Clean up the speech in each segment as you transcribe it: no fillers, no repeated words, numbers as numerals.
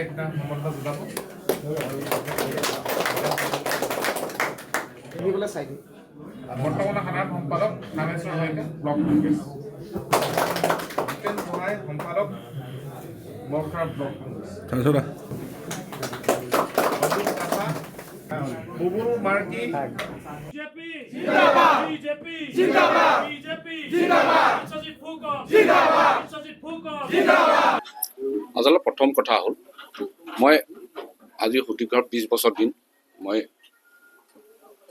একটা সম্বৰ্ধনা জনাব বৰ্তমানৰ সাধাৰণ সম্পাদক নাগেশ্বৰ শইকীয়া ব্লক কংগ্ৰেছ জিতেন গোহাঁই সম্পাদক বৰখৰা ব্লক কংগ্ৰেছ বুবুল মাৰ্কি बीजेपी जिंदाबाद बीजेपी जिंदाबाद बीजेपी जिंदाबाद सजित फुकन जिंदाबाद सजित फुकन जिंदाबाद আচলতে প্ৰথম কথা হ'ল মই আজি সুদীৰ্ঘ 20 বছৰ দিন মই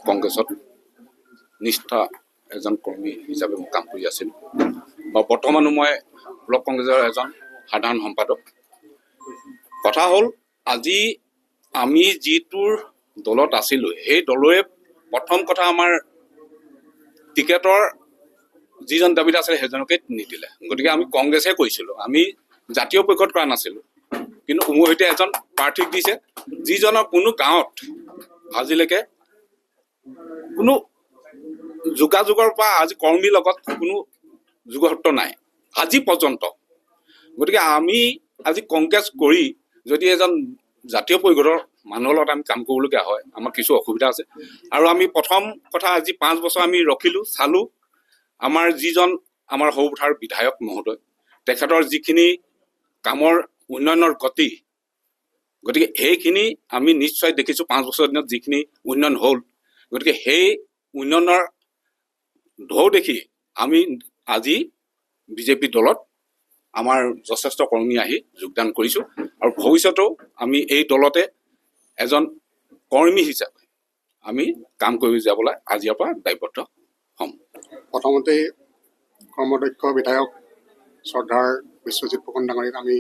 কংগ্ৰেছত নিষ্ঠা এজন কৰ্মী হিচাপে মই কাম কৰি আছিলোঁ বা বৰ্তমানো মই ব্লক কংগ্ৰেছৰ এজন সাধাৰণ সম্পাদক কথা হ'ল আজি আমি যিটোৰ দলত আছিলোঁ সেই দলৰে প্ৰথম কথা আমাৰ টিকেটৰ যিজন দাবীদাৰ আছিলে সেইজনকে নিদিলে গতিকে আমি কংগ্ৰেছে কৰিছিলোঁ আমি জাতীয় পক্ষত কৰা নাছিলোঁ কিন্তু উমৈহতীয়া এজন প্ৰাৰ্থীক দিছে যিজনৰ কোনো গাঁৱত আজিলৈকে কোনো যোগাযোগৰ পৰা আজি কৰ্মীৰ লগত কোনো যোগসূত্ৰ নাই আজি পৰ্যন্ত গতিকে আমি আজি কংগ্ৰেছ কৰি যদি এজন জাতীয় পৰিষদৰ মানুহৰ লগত আমি কাম কৰিবলগীয়া হয় আমাৰ কিছু অসুবিধা আছে আৰু আমি প্ৰথম কথা আজি 5 বছৰ আমি ৰখিলোঁ চালোঁ আমাৰ যিজন আমাৰ সৰুপথাৰ বিধায়ক মহোদয় তেখেতৰ যিখিনি কামৰ উন্নয়নৰ গতি গতিকে সেইখিনি আমি নিশ্চয় দেখিছোঁ 5 বছৰ দিনত যিখিনি উন্নয়ন হ'ল গতিকে সেই উন্নয়নৰ ঢৌ দেখি আমি আজি বিজেপি দলত আমাৰ যথেষ্ট কৰ্মী আহি যোগদান কৰিছোঁ আৰু ভৱিষ্যতেও আমি এই দলতে এজন কৰ্মী হিচাপে আমি কাম কৰি যাবলৈ আজিৰ পৰা দায়বদ্ধ হ'ম প্ৰথমতে কৰ্মদক্ষ বিধায়ক শ্ৰদ্ধাৰ বিশ্বজিৎ ফুকন ডাঙৰীক আমি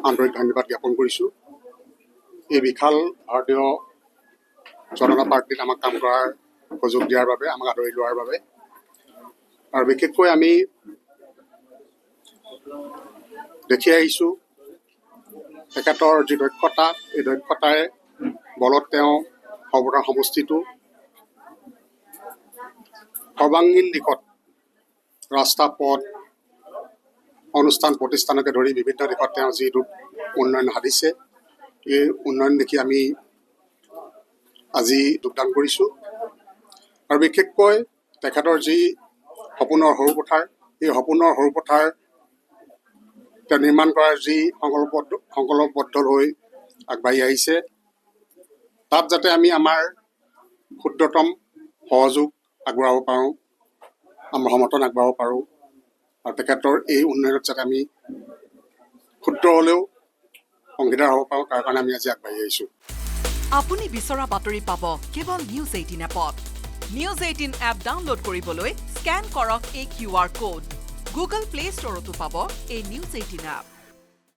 আন্তৰিক ধন্যবাদ জ্ঞাপন কৰিছোঁ এই বিশাল ভাৰতীয় জনতা পাৰ্টীত আমাক কাম কৰাৰ সুযোগ দিয়াৰ বাবে আমাক আদৰি লোৱাৰ বাবে আৰু বিশেষকৈ আমি দেখি আহিছোঁ তেখেতৰ যি দক্ষতা এই দক্ষতাৰে বলত তেওঁ সৰ্বসাধাৰণ সমষ্টিটো সৰ্বাংগীন দিশত ৰাস্তা পথ অনুষ্ঠান প্ৰতিষ্ঠানকে ধৰি বিভিন্ন দিশত তেওঁ যি উন্নয়ন সাধিছে এই উন্নয়ন দেখি আমি আজি যোগদান কৰিছোঁ আৰু বিশেষকৈ তেখেতৰ যি সপোনৰ সৰুপথাৰ এই সপোনৰ সৰুপথাৰ তেওঁ নিৰ্মাণ কৰাৰ যি সংকল্পবদ্ধ হৈ আগবাঢ়ি আহিছে তাত যাতে আমি আমাৰ ক্ষুদ্ৰতম সহযোগ আগবঢ়াব পাৰোঁ আমাৰ সমৰ্থন আগবঢ়াব পাৰোঁ আৰু তেখেতৰ এই উন্নয়নত যাতে আমি ক্ষুদ্ৰ হ'লেও অংশীদাৰ হ'ব পাৰোঁ তাৰ কাৰণে আমি আজি আগবাঢ়ি আহিছোঁ আপুনি বিচৰা বাতৰি পাব কেৱল নিউজ 18 এপত নিউজ 18 এপ ডাউনলোড কৰিবলৈ স্কেন কৰক এই QR কোড গুগল প্লে ষ্টৰতো পাব এই নিউজ 18 এপ